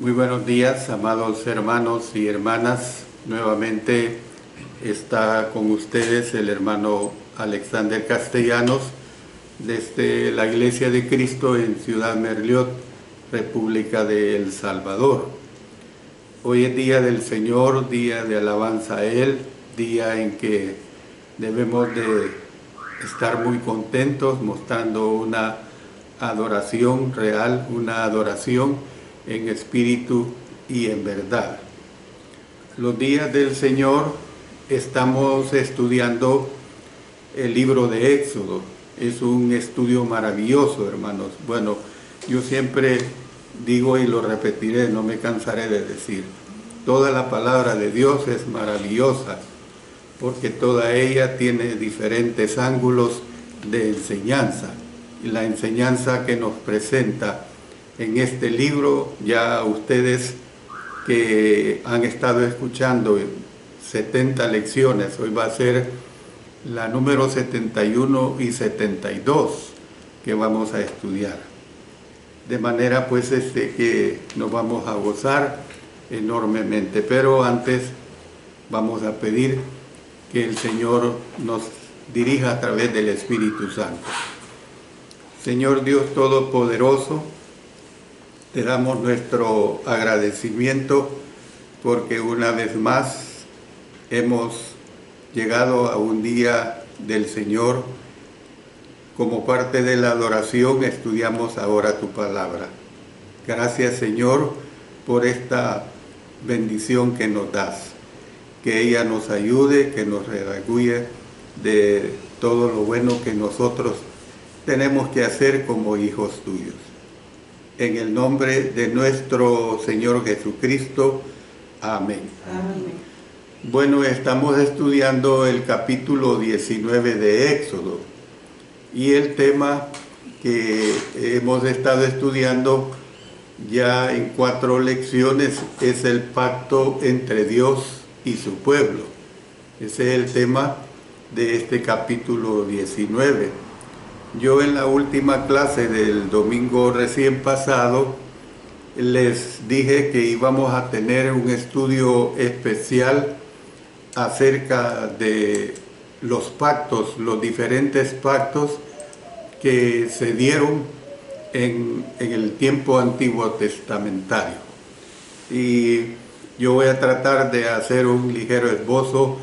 Muy buenos días, amados hermanos y hermanas. Nuevamente está con ustedes el hermano Alexander Castellanos desde la Iglesia de Cristo en Ciudad Merliot, República de El Salvador. Hoy es día del Señor, día de alabanza a Él, día en que debemos de estar muy contentos mostrando una adoración real, una adoración en espíritu y en verdad. Los días del Señor estamos estudiando el libro de Éxodo. Es un estudio maravilloso, hermanos. Bueno, yo siempre digo y lo repetiré, no me cansaré de decir, toda la palabra de Dios es maravillosa, porque toda ella tiene diferentes ángulos de enseñanza. Y la enseñanza que nos presenta en este libro, ya ustedes que han estado escuchando 70 lecciones, hoy va a ser la número 71 y 72 que vamos a estudiar. De manera pues que nos vamos a gozar enormemente, pero antes vamos a pedir que el Señor nos dirija a través del Espíritu Santo. Señor Dios Todopoderoso, te damos nuestro agradecimiento porque una vez más hemos llegado a un día del Señor. Como parte de la adoración estudiamos ahora tu palabra. Gracias, Señor, por esta bendición que nos das. Que ella nos ayude, que nos redarguye de todo lo bueno que nosotros tenemos que hacer como hijos tuyos. En el nombre de nuestro Señor Jesucristo. Amén. Amén. Bueno, estamos estudiando el capítulo 19 de Éxodo. Y el tema que hemos estado estudiando ya en 4 lecciones es el pacto entre Dios y su pueblo. Ese es el tema de este capítulo 19. Yo en la última clase del domingo recién pasado les dije que íbamos a tener un estudio especial acerca de los pactos, los diferentes pactos que se dieron en el tiempo antiguo testamentario. Y yo voy a tratar de hacer un ligero esbozo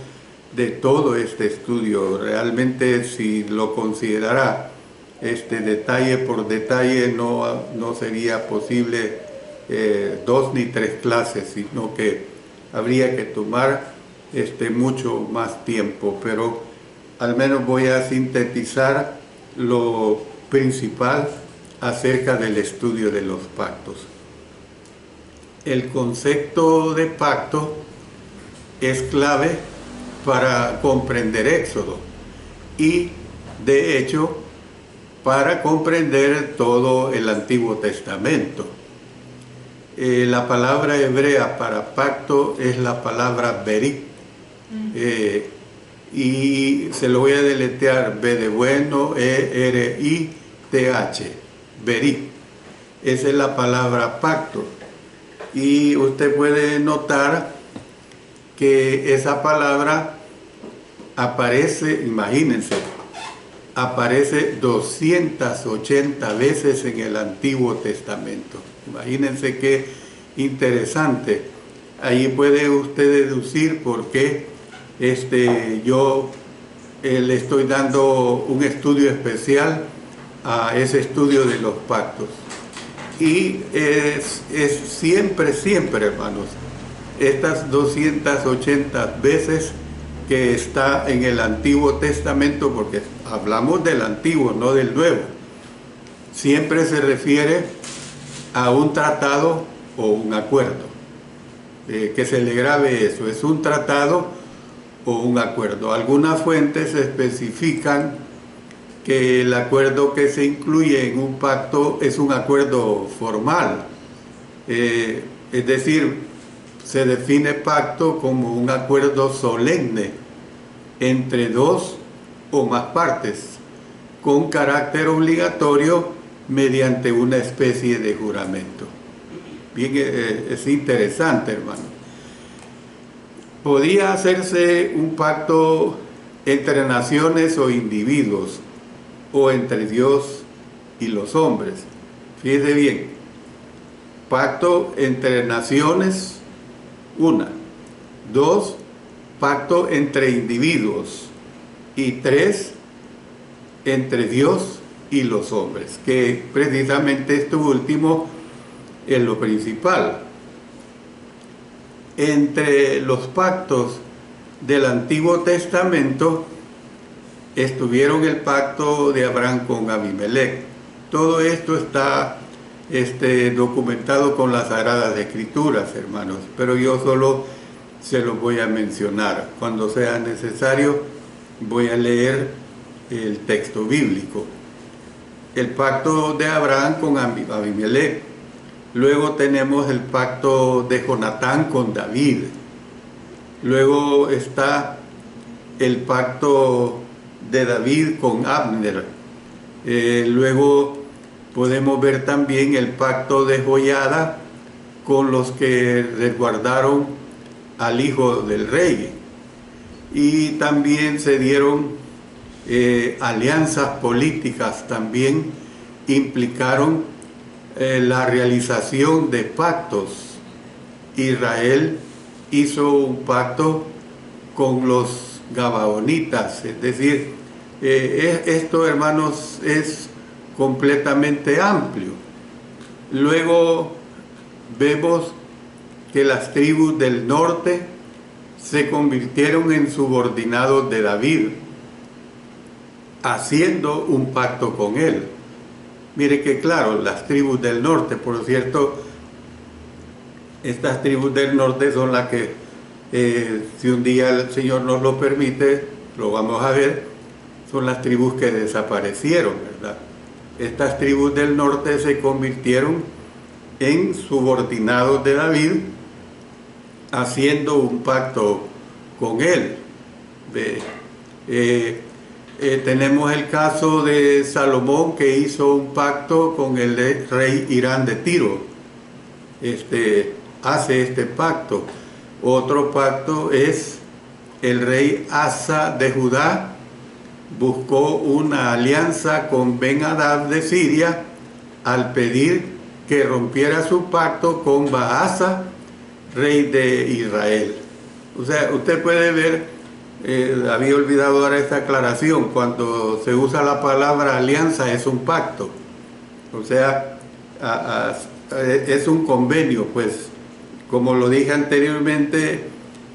de todo este estudio. Realmente, si lo considerara detalle por detalle, no sería posible 2 ni 3 clases, sino que habría que tomar mucho más tiempo, pero al menos voy a sintetizar lo principal acerca del estudio de los pactos. El concepto de pacto es clave para comprender Éxodo y, de hecho, para comprender todo el Antiguo Testamento. La palabra hebrea para pacto es la palabra berit, y se lo voy a deletrear: B de bueno, E-R-I-T-H, berit. Esa es la palabra pacto. Y usted puede notar que esa palabra aparece, imagínense, aparece 280 veces en el Antiguo Testamento. Imagínense qué interesante. Ahí puede usted deducir por qué yo le estoy dando un estudio especial a ese estudio de los pactos. Y es siempre, hermanos, estas 280 veces que está en el Antiguo Testamento, porque hablamos del Antiguo, no del Nuevo, siempre se refiere a un tratado o un acuerdo. Que se le grabe eso, es un tratado o un acuerdo. Algunas fuentes especifican que el acuerdo que se incluye en un pacto es un acuerdo formal. Es decir, se define pacto como un acuerdo solemne entre 2 o más partes, con carácter obligatorio mediante una especie de juramento. bien, es interesante, hermano. Podía hacerse un pacto entre naciones o individuos, o entre Dios y los hombres. Fíjese bien, pacto entre naciones, una. Dos, pacto entre individuos. Y tres, entre Dios y los hombres, que precisamente esto último es lo principal. Entre los pactos del Antiguo Testamento estuvieron el pacto de Abraham con Abimelech. Todo esto está documentado con las Sagradas Escrituras, hermanos, pero yo solo se los voy a mencionar. Cuando sea necesario voy a leer el texto bíblico. El pacto de Abraham con Abimelech. Luego tenemos el pacto de Jonatán con David. Luego está el pacto de David con Abner. Luego podemos ver también el pacto de Joiada con los que resguardaron al hijo del rey. Y también se dieron alianzas políticas, también implicaron la realización de pactos. Israel hizo un pacto con los gabaonitas, es decir, esto, hermanos, es completamente amplio. Luego vemos que las tribus del norte se convirtieron en subordinados de David, haciendo un pacto con él. Mire que claro, las tribus del norte, por cierto, estas tribus del norte son las que, si un día el Señor nos lo permite, lo vamos a ver, son las tribus que desaparecieron, ¿verdad? Estas tribus del norte se convirtieron en subordinados de David, haciendo un pacto con él. Tenemos el caso de Salomón, que hizo un pacto con el rey Irán de Tiro. Hace este pacto. Otro pacto es el rey Asa de Judá, buscó una alianza con Ben-Hadad de Siria al pedir que rompiera su pacto con Baasa, rey de Israel. O sea, usted puede ver, había olvidado dar esta aclaración, cuando se usa la palabra alianza es un pacto, o sea, es un convenio, pues, como lo dije anteriormente,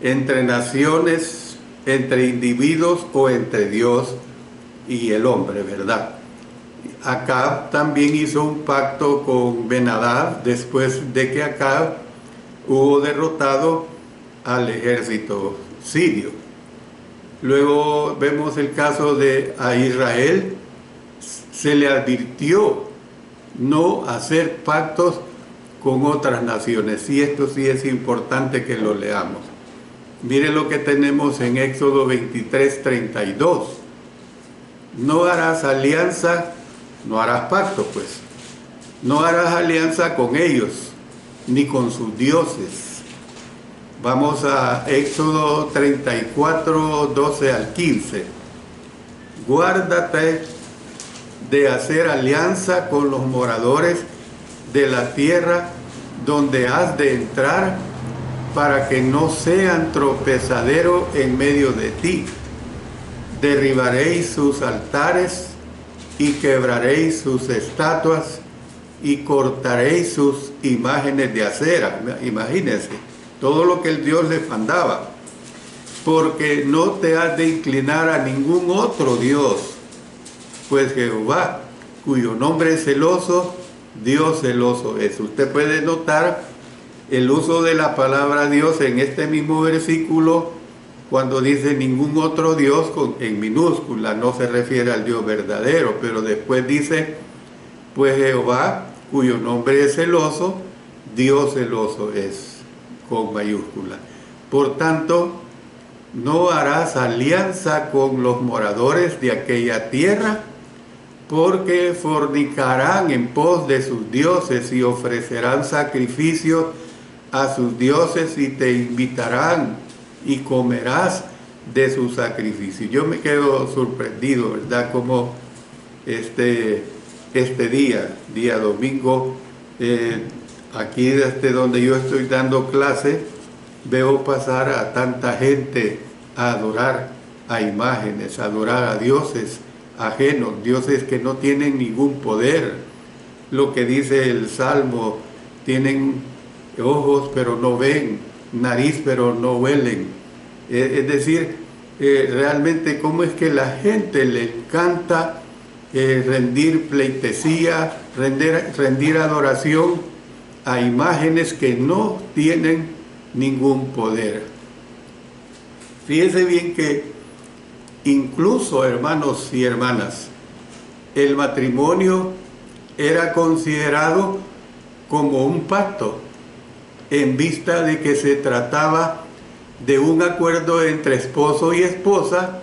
entre naciones, entre individuos o entre Dios y el hombre, ¿verdad? Acab también hizo un pacto con Ben-Hadad después de que Acab hubo derrotado al ejército sirio. Luego vemos el caso de a Israel, se le advirtió no hacer pactos con otras naciones, y esto sí es importante que lo leamos. Mire lo que tenemos en Éxodo 23:32. No harás alianza, no harás pacto, pues. No harás alianza con ellos, ni con sus dioses. Vamos a Éxodo 34:12 al 15. Guárdate de hacer alianza con los moradores de la tierra donde has de entrar, para que no sean tropezadero en medio de ti. Derribaréis sus altares y quebraréis sus estatuas y cortaréis sus imágenes de acera. Imagínense todo lo que el Dios les mandaba, porque no te has de inclinar a ningún otro Dios, pues Jehová, cuyo nombre es celoso, Dios celoso es. Usted puede notar el uso de la palabra Dios en este mismo versículo, cuando dice ningún otro Dios en minúscula, no se refiere al Dios verdadero, pero después dice, pues Jehová, cuyo nombre es celoso, Dios celoso es, con mayúscula. Por tanto, no harás alianza con los moradores de aquella tierra, porque fornicarán en pos de sus dioses y ofrecerán sacrificios a sus dioses y te invitarán y comerás de sus sacrificios. Yo me quedo sorprendido, ¿verdad? Como este día domingo, aquí desde donde yo estoy dando clase, veo pasar a tanta gente a adorar a imágenes, a adorar a dioses ajenos, dioses que no tienen ningún poder. Lo que dice el Salmo, tienen ojos pero no ven, nariz pero no huelen. Es decir, realmente cómo es que la gente le encanta rendir pleitesía, rendir adoración a imágenes que no tienen ningún poder. Fíjense bien que incluso, hermanos y hermanas, el matrimonio era considerado como un pacto en vista de que se trataba de un acuerdo entre esposo y esposa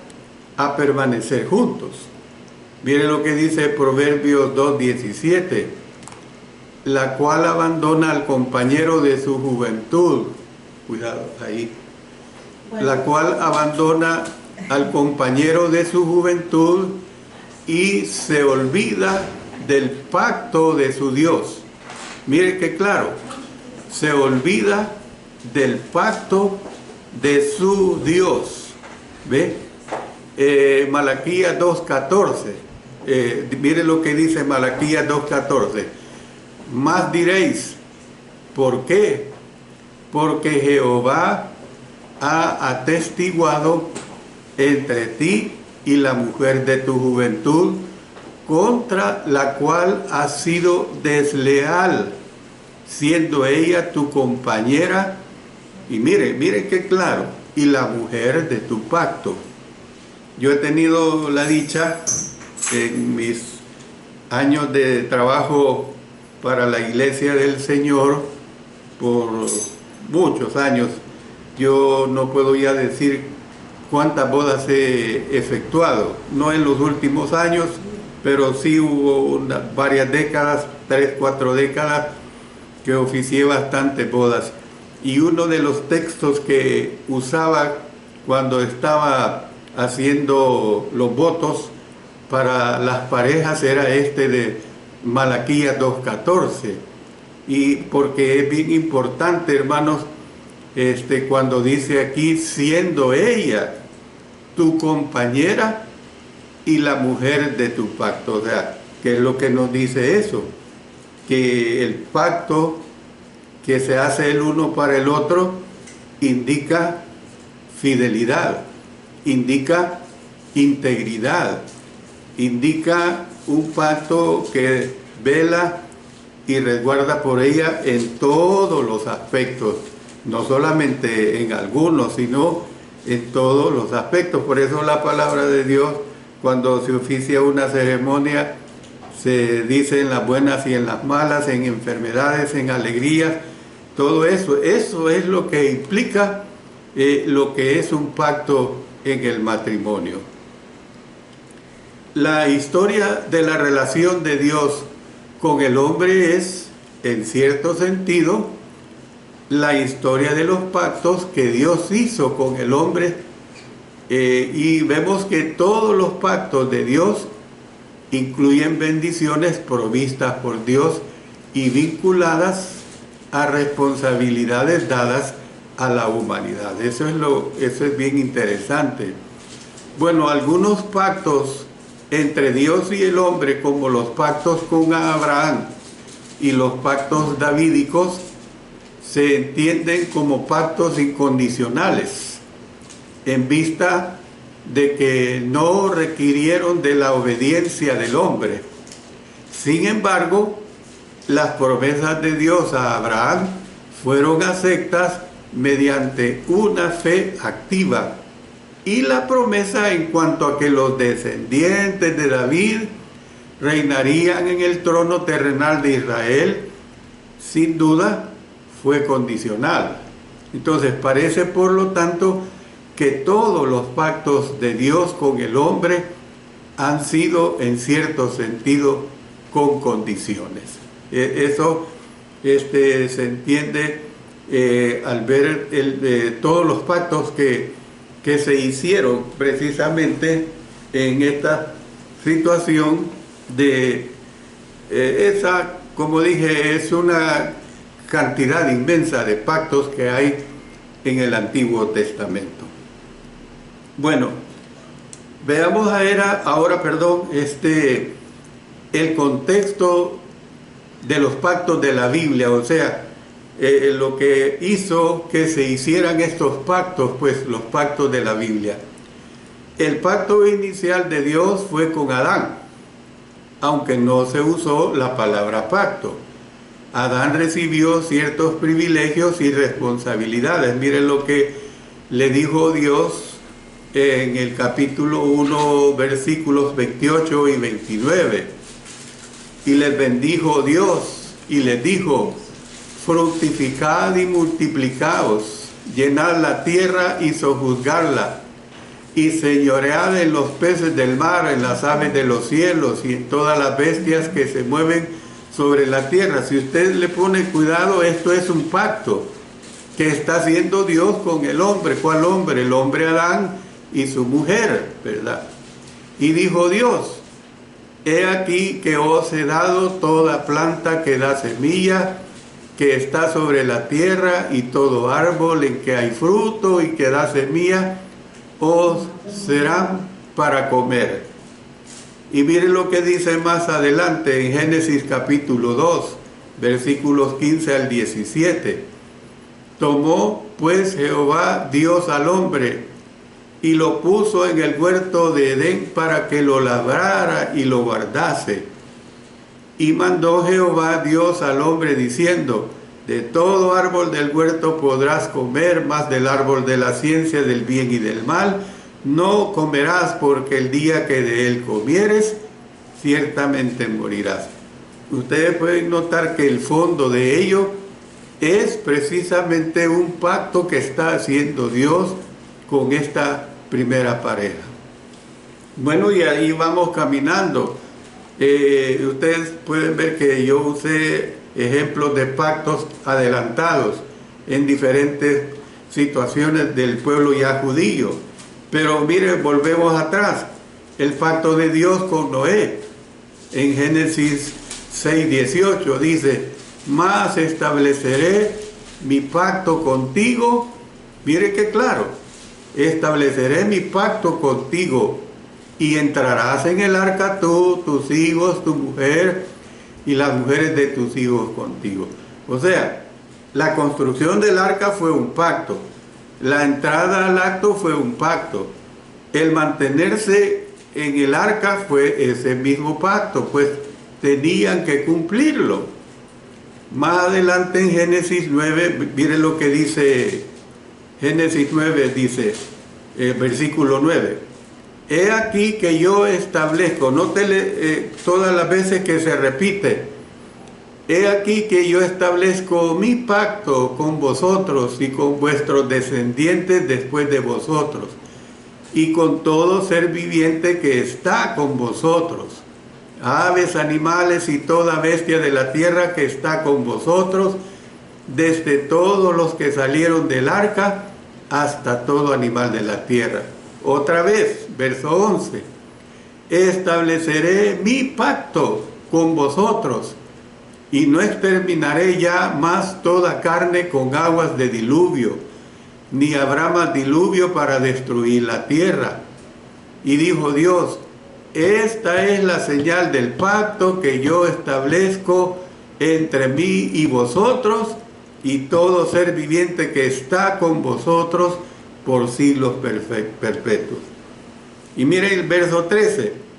a permanecer juntos. Miren lo que dice Proverbios 2:17, la cual abandona al compañero de su juventud. Cuidado ahí. Bueno. La cual abandona al compañero de su juventud y se olvida del pacto de su Dios. Mire que claro, se olvida del pacto de su Dios. ¿Ve? Malaquías 2:14. Mire lo que dice Malaquías 2:14. Más diréis, ¿por qué? Porque Jehová ha atestiguado entre ti y la mujer de tu juventud, contra la cual has sido desleal, siendo ella tu compañera, y mire qué claro, y la mujer de tu pacto. Yo he tenido la dicha en mis años de trabajo para la Iglesia del Señor, por muchos años, yo no puedo ya decir cuántas bodas he efectuado, no en los últimos años, pero sí hubo varias décadas, 3, 4 décadas, que oficié bastantes bodas. Y uno de los textos que usaba cuando estaba haciendo los votos para las parejas era este de Malaquías 2:14. Y porque es bien importante, hermanos, cuando dice aquí, siendo ella tu compañera y la mujer de tu pacto. O sea, ¿qué es lo que nos dice eso? Que el pacto que se hace el uno para el otro indica fidelidad, indica integridad, indica un pacto que vela y resguarda por ella en todos los aspectos, no solamente en algunos, sino en todos los aspectos. Por eso la palabra de Dios, cuando se oficia una ceremonia, se dice en las buenas y en las malas, en enfermedades, en alegrías, todo eso. Eso es lo que implica lo que es un pacto en el matrimonio. La historia de la relación de Dios con el hombre es, en cierto sentido, la historia de los pactos que Dios hizo con el hombre, y vemos que todos los pactos de Dios incluyen bendiciones provistas por Dios y vinculadas a responsabilidades dadas a la humanidad. Eso es bien interesante. Bueno, algunos pactos entre Dios y el hombre, como los pactos con Abraham y los pactos davídicos, se entienden como pactos incondicionales, en vista de que no requirieron de la obediencia del hombre. Sin embargo, las promesas de Dios a Abraham fueron aceptadas mediante una fe activa, y la promesa en cuanto a que los descendientes de David reinarían en el trono terrenal de Israel, sin duda fue condicional. Entonces parece, por lo tanto, que todos los pactos de Dios con el hombre han sido en cierto sentido con condiciones. Eso se entiende al ver todos los pactos que se hicieron precisamente en esta situación de esa, como dije, es una cantidad inmensa de pactos que hay en el Antiguo Testamento. Bueno, veamos ahora, el contexto de los pactos de la Biblia, o sea, lo que hizo que se hicieran estos pactos, pues los pactos de la Biblia. El pacto inicial de Dios fue con Adán, aunque no se usó la palabra pacto. Adán recibió ciertos privilegios y responsabilidades. Miren lo que le dijo Dios en el capítulo 1, versículos 28 y 29. Y les bendijo Dios y les dijo: fructificad y multiplicaos, llenad la tierra y sojuzgarla, y señoread en los peces del mar, en las aves de los cielos y en todas las bestias que se mueven sobre la tierra. Si usted le pone cuidado, esto es un pacto que está haciendo Dios con el hombre. ¿Cuál hombre? El hombre Adán y su mujer, ¿verdad? Y dijo Dios: he aquí que os he dado toda planta que da semilla, que está sobre la tierra, y todo árbol en que hay fruto y que da semilla, os serán para comer. Y miren lo que dice más adelante en Génesis capítulo 2, versículos 15 al 17. Tomó pues Jehová Dios al hombre y lo puso en el huerto de Edén para que lo labrara y lo guardase. Y mandó Jehová Dios al hombre diciendo: de todo árbol del huerto podrás comer, mas del árbol de la ciencia del bien y del mal no comerás, porque el día que de él comieres, ciertamente morirás. Ustedes pueden notar que el fondo de ello es precisamente un pacto que está haciendo Dios con esta primera pareja. Bueno, y ahí vamos caminando. Ustedes pueden ver que yo usé ejemplos de pactos adelantados en diferentes situaciones del pueblo ya judío. Pero miren, volvemos atrás. El pacto de Dios con Noé. En Génesis 6:18 dice: mas estableceré mi pacto contigo. Mire qué claro. Estableceré mi pacto contigo, y entrarás en el arca tú, tus hijos, tu mujer y las mujeres de tus hijos contigo. O sea, la construcción del arca fue un pacto. La entrada al acto fue un pacto. El mantenerse en el arca fue ese mismo pacto, pues tenían que cumplirlo. Más adelante en Génesis 9, miren lo que dice Génesis 9, dice, versículo 9. He aquí que yo establezco, nótele todas las veces que se repite. He aquí que yo establezco mi pacto con vosotros y con vuestros descendientes después de vosotros, y con todo ser viviente que está con vosotros, aves, animales y toda bestia de la tierra que está con vosotros, desde todos los que salieron del arca hasta todo animal de la tierra. Otra vez, verso 11. Estableceré mi pacto con vosotros, y no exterminaré ya más toda carne con aguas de diluvio, ni habrá más diluvio para destruir la tierra. Y dijo Dios: esta es la señal del pacto que yo establezco entre mí y vosotros y todo ser viviente que está con vosotros por siglos perpetuos. Y miren el verso 13.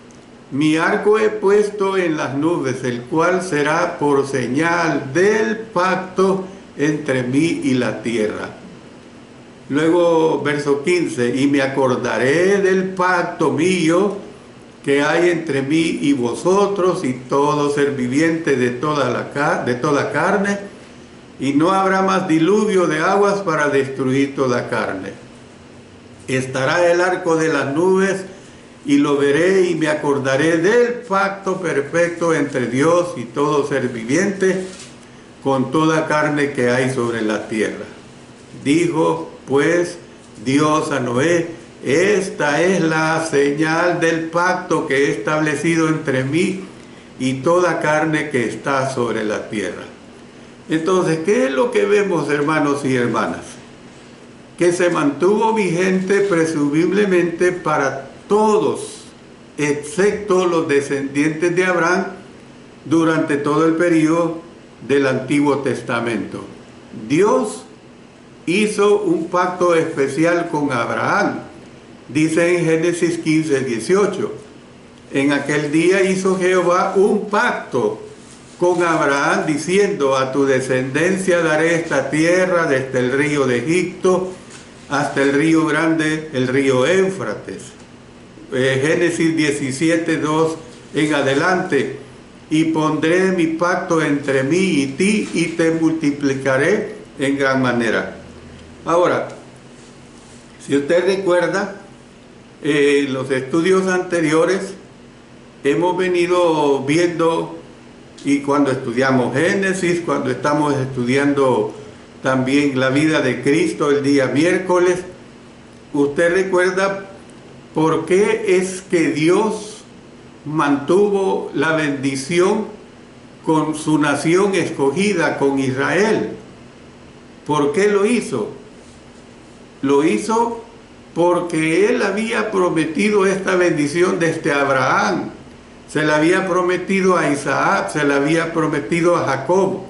Mi arco he puesto en las nubes, el cual será por señal del pacto entre mí y la tierra. Luego, verso 15. Y me acordaré del pacto mío que hay entre mí y vosotros y todo ser viviente de toda carne, y no habrá más diluvio de aguas para destruir toda carne. Estará el arco de las nubes y lo veré y me acordaré del pacto perfecto entre Dios y todo ser viviente, con toda carne que hay sobre la tierra. Dijo pues Dios a Noé: esta es la señal del pacto que he establecido entre mí y toda carne que está sobre la tierra. Entonces, ¿qué es lo que vemos, hermanos y hermanas? Que se mantuvo vigente presumiblemente para todos, excepto los descendientes de Abraham, durante todo el periodo del Antiguo Testamento. Dios hizo un pacto especial con Abraham. Dice en Génesis 15, 18, en aquel día hizo Jehová un pacto con Abraham, diciendo: a tu descendencia daré esta tierra desde el río de Egipto hasta el río grande, el río Éufrates. Génesis 17, 2 en adelante: y pondré mi pacto entre mí y ti, y te multiplicaré en gran manera. Ahora, si usted recuerda, los estudios anteriores hemos venido viendo, y cuando estudiamos Génesis, cuando estamos estudiando también la vida de Cristo el día miércoles, usted recuerda por qué es que Dios mantuvo la bendición con su nación escogida, con Israel. ¿Por qué lo hizo? Lo hizo porque Él había prometido esta bendición desde Abraham, se la había prometido a Isaac, se la había prometido a Jacob.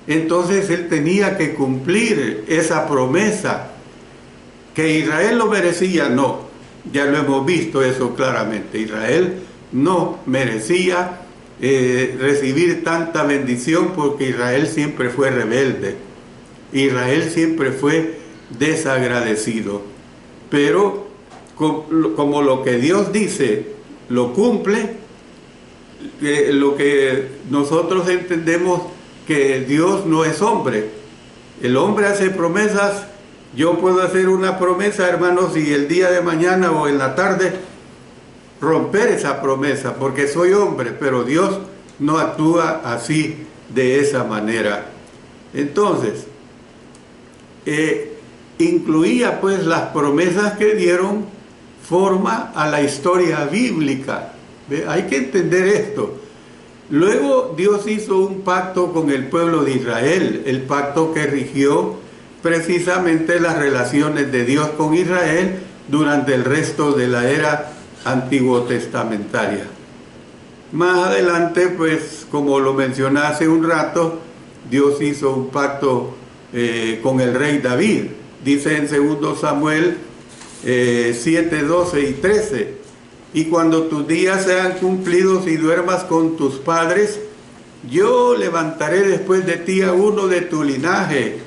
Entonces Él tenía que cumplir esa promesa. ¿Que Israel lo merecía? No, ya lo hemos visto eso claramente. Israel no merecía recibir tanta bendición, porque Israel siempre fue rebelde. Israel siempre fue desagradecido. Pero como lo que Dios dice lo cumple, lo que nosotros entendemos, que Dios no es hombre. El hombre hace promesas. Yo puedo hacer una promesa, hermanos, y el día de mañana o en la tarde romper esa promesa, porque soy hombre, pero Dios no actúa así, de esa manera. Entonces, incluía pues las promesas que dieron forma a la historia bíblica. Hay que entender esto. Luego Dios hizo un pacto con el pueblo de Israel, el pacto que rigió precisamente las relaciones de Dios con Israel durante el resto de la era antiguo testamentaria. Más adelante, pues, como lo mencioné hace un rato, Dios hizo un pacto con el rey David. Dice en 2 Samuel 7, 12 y 13: y cuando tus días sean cumplidos y duermas con tus padres, yo levantaré después de ti a uno de tu linaje,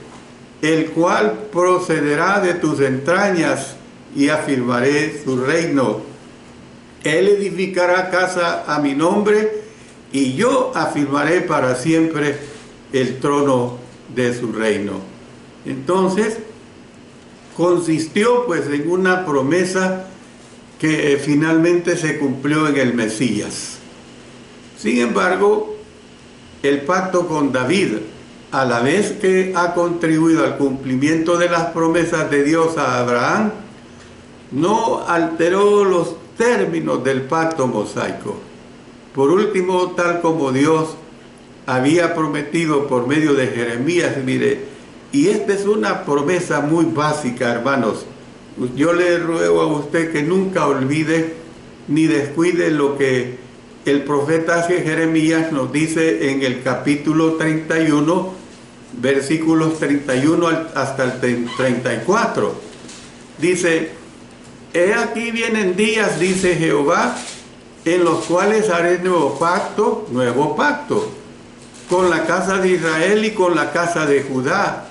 el cual procederá de tus entrañas, y afirmaré su reino. Él edificará casa a mi nombre, y yo afirmaré para siempre el trono de su reino. Entonces, consistió pues en una promesa que finalmente se cumplió en el Mesías. Sin embargo, el pacto con David, a la vez que ha contribuido al cumplimiento de las promesas de Dios a Abraham, no alteró los términos del pacto mosaico. Por último, tal como Dios había prometido por medio de Jeremías, mire, y esta es una promesa muy básica, hermanos. Yo le ruego a usted que nunca olvide ni descuide lo que el profeta Jeremías nos dice en el capítulo 31, versículos 31 hasta el 34. Dice: he aquí vienen días, dice Jehová, en los cuales haré nuevo pacto, con la casa de Israel y con la casa de Judá.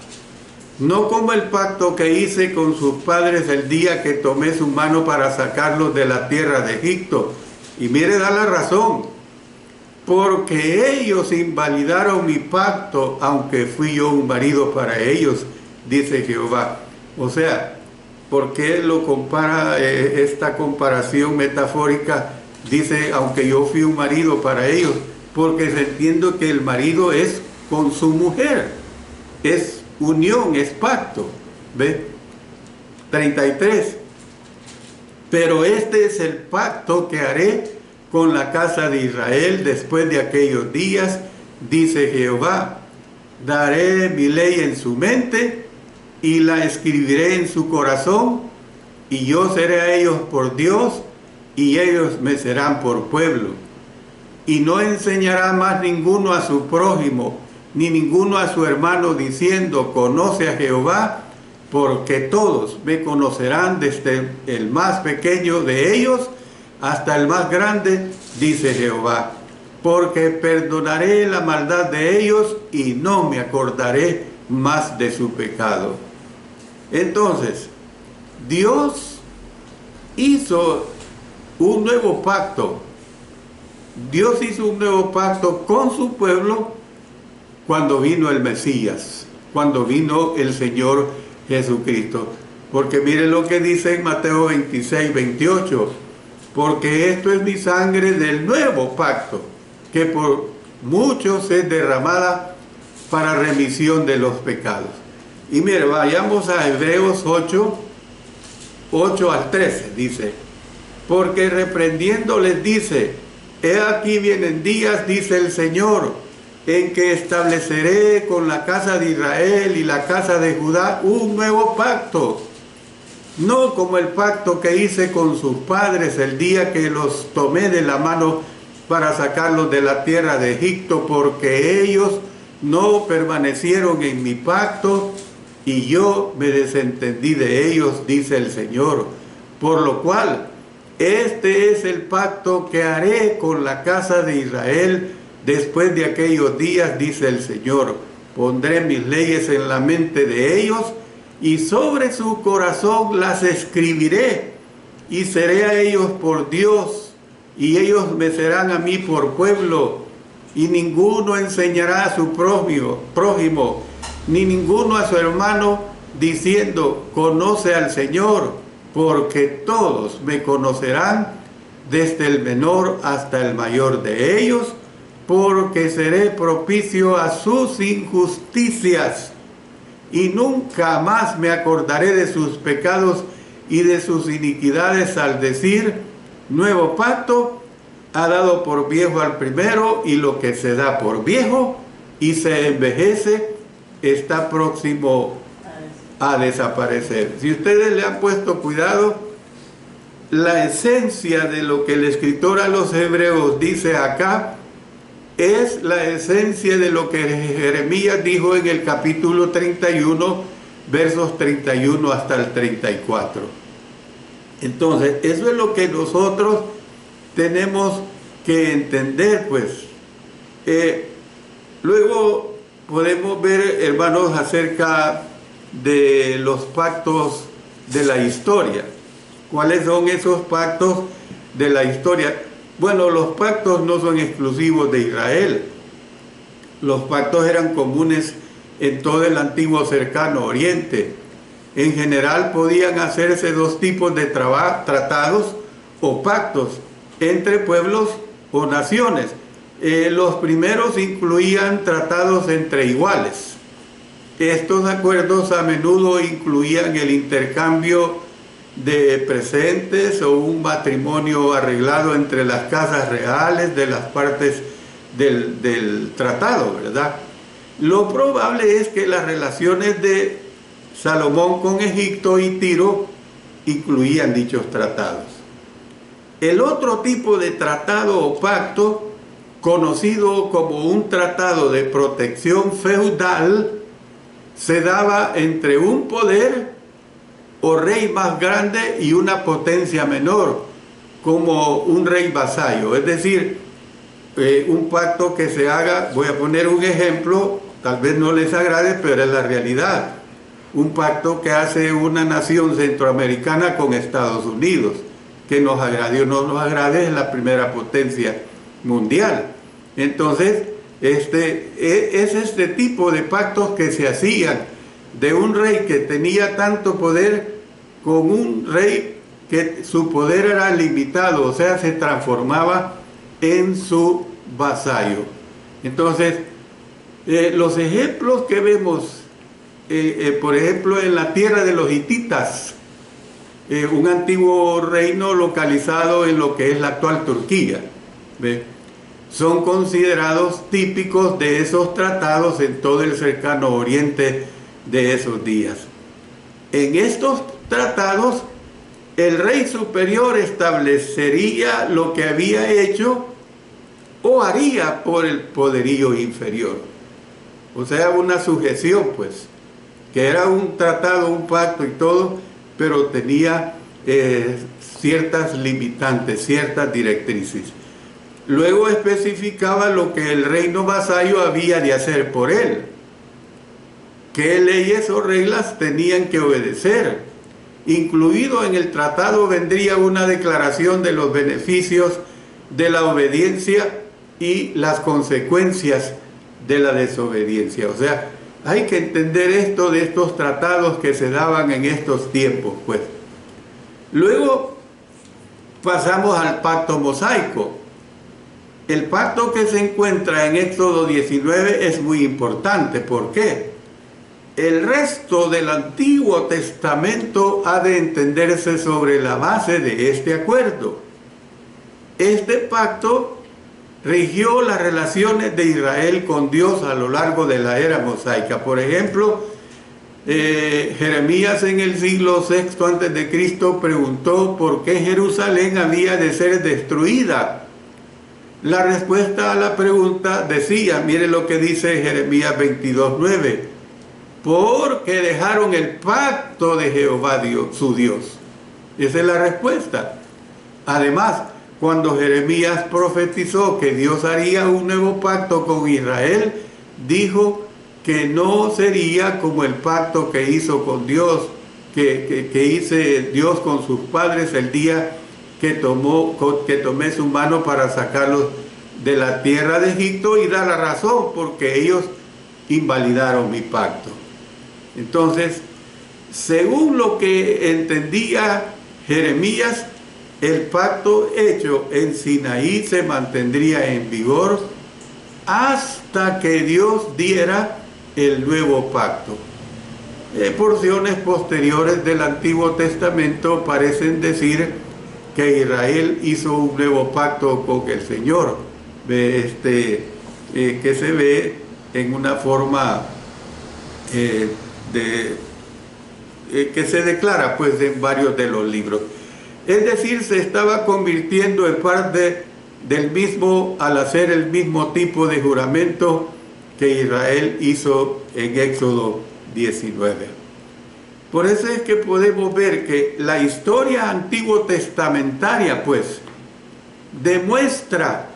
No como el pacto que hice con sus padres el día que tomé su mano para sacarlos de la tierra de Egipto. Y mire, da la razón. Porque ellos invalidaron mi pacto, aunque fui yo un marido para ellos, dice Jehová. O sea, ¿Por qué lo compara, esta comparación metafórica? Dice, aunque yo fui un marido para ellos, porque se entiende que el marido es con su mujer, es unión, es pacto. ¿Ve? 33. Pero este es el pacto que haré con la casa de Israel después de aquellos días, dice Jehová. Daré mi ley en su mente y la escribiré en su corazón, y yo seré a ellos por Dios, y ellos me serán por pueblo. Y no enseñará más ninguno a su prójimo, ni ninguno a su hermano, diciendo, conoce a Jehová, porque todos me conocerán, desde el más pequeño de ellos hasta el más grande, dice Jehová. Porque perdonaré la maldad de ellos y no me acordaré más de su pecado. Entonces, Dios hizo un nuevo pacto. Dios hizo un nuevo pacto con su pueblo cuando vino el Mesías, cuando vino el Señor Jesucristo. Porque miren lo que dice en Mateo 26, 28. Porque esto es mi sangre del nuevo pacto, que por muchos es derramada para remisión de los pecados. Y mire, vayamos a Hebreos 8, 8 al 13, dice, porque reprendiendo les dice, he aquí vienen días, dice el Señor, en que estableceré con la casa de Israel y la casa de Judá un nuevo pacto, no como el pacto que hice con sus padres el día que los tomé de la mano para sacarlos de la tierra de Egipto, porque ellos no permanecieron en mi pacto y yo me desentendí de ellos, dice el Señor. Por lo cual, este es el pacto que haré con la casa de Israel después de aquellos días, dice el Señor. Pondré mis leyes en la mente de ellos y sobre su corazón las escribiré, y seré a ellos por Dios, y ellos me serán a mí por pueblo. Y ninguno enseñará a su prójimo, ni ninguno a su hermano, diciendo, conoce al Señor, porque todos me conocerán, desde el menor hasta el mayor de ellos, porque seré propicio a sus injusticias, y nunca más me acordaré de sus pecados y de sus iniquidades, al decir, nuevo pacto ha dado por viejo al primero, y lo que se da por viejo y se envejece está próximo a desaparecer. Si ustedes le han puesto cuidado, la esencia de lo que el escritor a los hebreos dice acá es la esencia de lo que Jeremías dijo en el capítulo 31, versos 31 hasta el 34. Entonces, eso es lo que nosotros tenemos que entender, pues. Luego podemos ver, hermanos, acerca de los pactos de la historia. ¿Cuáles son esos pactos de la historia? Bueno, los pactos no son exclusivos de Israel. Los pactos eran comunes en todo el antiguo cercano oriente. En general podían hacerse dos tipos de tratados o pactos entre pueblos o naciones. Los primeros incluían tratados entre iguales. Estos acuerdos a menudo incluían el intercambio de presentes o un matrimonio arreglado entre las casas reales de las partes del tratado, ¿verdad? Lo probable es que las relaciones de Salomón con Egipto y Tiro incluían dichos tratados. El otro tipo de tratado o pacto, conocido como un tratado de protección feudal, se daba entre un poder o rey más grande y una potencia menor, como un rey vasallo. Es decir, un pacto que se haga, voy a poner un ejemplo, tal vez no les agrade, pero es la realidad. Un pacto que hace una nación centroamericana con Estados Unidos, que nos agrade o no nos agrade, es la primera potencia mundial. Entonces, es este tipo de pactos que se hacían de un rey que tenía tanto poder con un rey que su poder era limitado, o sea, se transformaba en su vasallo. Entonces, los ejemplos que vemos, por ejemplo, en la tierra de los hititas, un antiguo reino localizado en lo que es la actual Turquía, ¿ve? Son considerados típicos de esos tratados en todo el cercano oriente de esos días. En estos tratados, el rey superior establecería lo que había hecho o haría por el poderío inferior. O sea, una sujeción, pues, que era un tratado, un pacto y todo, pero tenía ciertas limitantes, ciertas directrices. Luego especificaba lo que el reino vasallo había de hacer por él, qué leyes o reglas tenían que obedecer. Incluido en el tratado vendría una declaración de los beneficios de la obediencia y las consecuencias de la desobediencia. O sea, hay que entender esto de estos tratados que se daban en estos tiempos, pues. Luego pasamos al pacto mosaico. El pacto que se encuentra en Éxodo 19 es muy importante. ¿Por qué? El resto del Antiguo Testamento ha de entenderse sobre la base de este acuerdo. Este pacto rigió las relaciones de Israel con Dios a lo largo de la era mosaica. Por ejemplo, Jeremías en el siglo VI a.C. preguntó por qué Jerusalén había de ser destruida. La respuesta a la pregunta decía, mire lo que dice Jeremías 22:9, porque dejaron el pacto de Jehová Dios, su Dios. Esa es la respuesta. Además, cuando Jeremías profetizó que Dios haría un nuevo pacto con Israel, dijo que no sería como el pacto que hizo con Dios, que hice Dios con sus padres el día que tomé su mano para sacarlos de la tierra de Egipto, y da la razón, porque ellos invalidaron mi pacto. Entonces, según lo que entendía Jeremías, el pacto hecho en Sinaí se mantendría en vigor hasta que Dios diera el nuevo pacto. Porciones posteriores del Antiguo Testamento parecen decir que Israel hizo un nuevo pacto con el Señor, que se ve en una forma que se declara pues en varios de los libros. Es decir, se estaba convirtiendo en parte del mismo al hacer el mismo tipo de juramento que Israel hizo en Éxodo 19. Por eso es que podemos ver que la historia antiguo testamentaria pues demuestra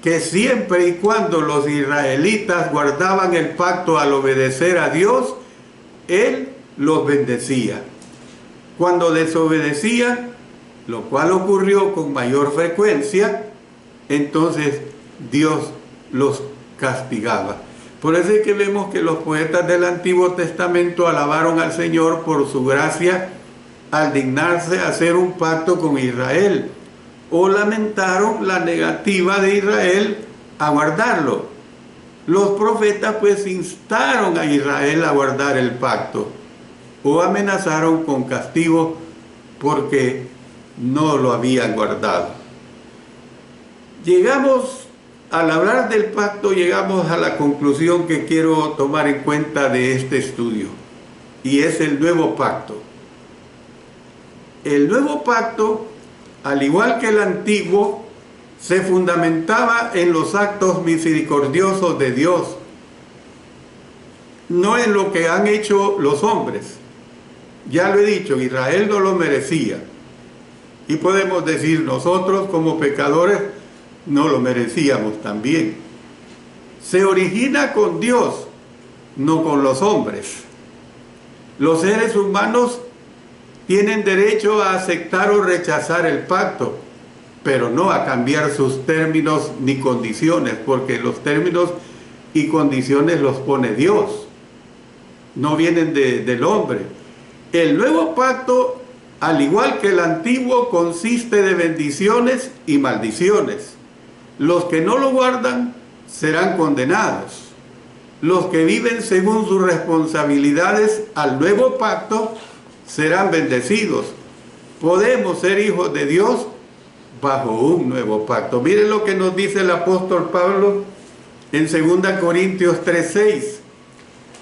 que siempre y cuando los israelitas guardaban el pacto al obedecer a Dios, Él los bendecía. Cuando desobedecían, lo cual ocurrió con mayor frecuencia, entonces Dios los castigaba. Por eso es que vemos que los poetas del Antiguo Testamento alabaron al Señor por su gracia al dignarse a hacer un pacto con Israel, o lamentaron la negativa de Israel a guardarlo. Los profetas pues instaron a Israel a guardar el pacto, o amenazaron con castigo porque no lo habían guardado. Al hablar del pacto, llegamos a la conclusión que quiero tomar en cuenta de este estudio, y es el nuevo pacto. El nuevo pacto, al igual que el antiguo, se fundamentaba en los actos misericordiosos de Dios, no en lo que han hecho los hombres. Ya lo he dicho, Israel no lo merecía. Y podemos decir, nosotros como pecadores no lo merecíamos también. Se origina con Dios, no con los hombres. Los seres humanos tienen derecho a aceptar o rechazar el pacto, pero no a cambiar sus términos ni condiciones, porque los términos y condiciones los pone Dios, no vienen del hombre. El nuevo pacto al igual que el antiguo, consiste de bendiciones y maldiciones. Los que no lo guardan serán condenados. Los que viven según sus responsabilidades al nuevo pacto serán bendecidos. Podemos ser hijos de Dios bajo un nuevo pacto. Miren lo que nos dice el apóstol Pablo en 2 Corintios 3:6,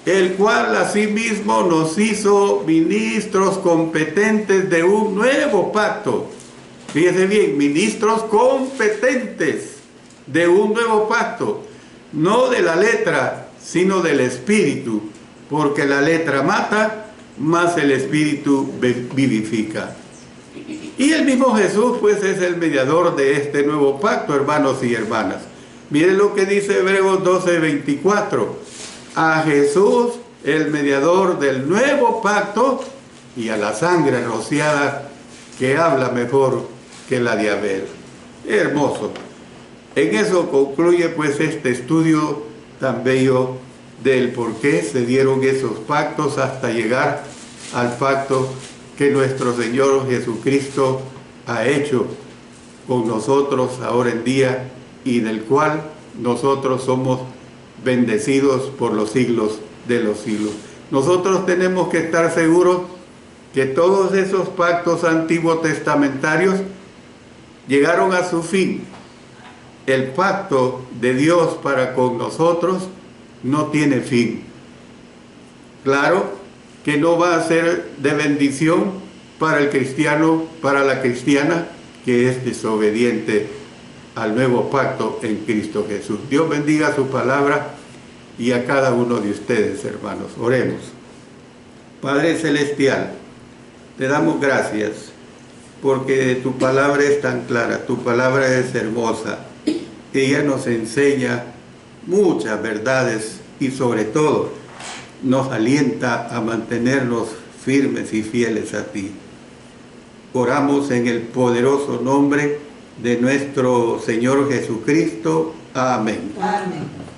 el cual asimismo nos hizo ministros competentes de un nuevo pacto. Fíjense bien, ministros competentes de un nuevo pacto, no de la letra, sino del espíritu, porque la letra mata, mas el espíritu vivifica. Y el mismo Jesús pues es el mediador de este nuevo pacto, hermanos y hermanas. Miren lo que dice Hebreos 12:24. A Jesús, el mediador del nuevo pacto, y a la sangre rociada que habla mejor que la de Abel. Hermoso. En eso concluye pues este estudio tan bello del por qué se dieron esos pactos hasta llegar al pacto que nuestro Señor Jesucristo ha hecho con nosotros ahora en día y del cual nosotros somos bendecidos por los siglos de los siglos. Nosotros tenemos que estar seguros que todos esos pactos antiguos testamentarios llegaron a su fin. El pacto de Dios para con nosotros no tiene fin. Claro que no va a ser de bendición para el cristiano, para la cristiana que es desobediente al nuevo pacto en Cristo Jesús. Dios bendiga su palabra y a cada uno de ustedes, hermanos. Oremos. Padre Celestial, te damos gracias porque tu palabra es tan clara, tu palabra es hermosa. Ella nos enseña muchas verdades y sobre todo nos alienta a mantenernos firmes y fieles a ti. Oramos en el poderoso nombre de nuestro Señor Jesucristo. Amén. Amén.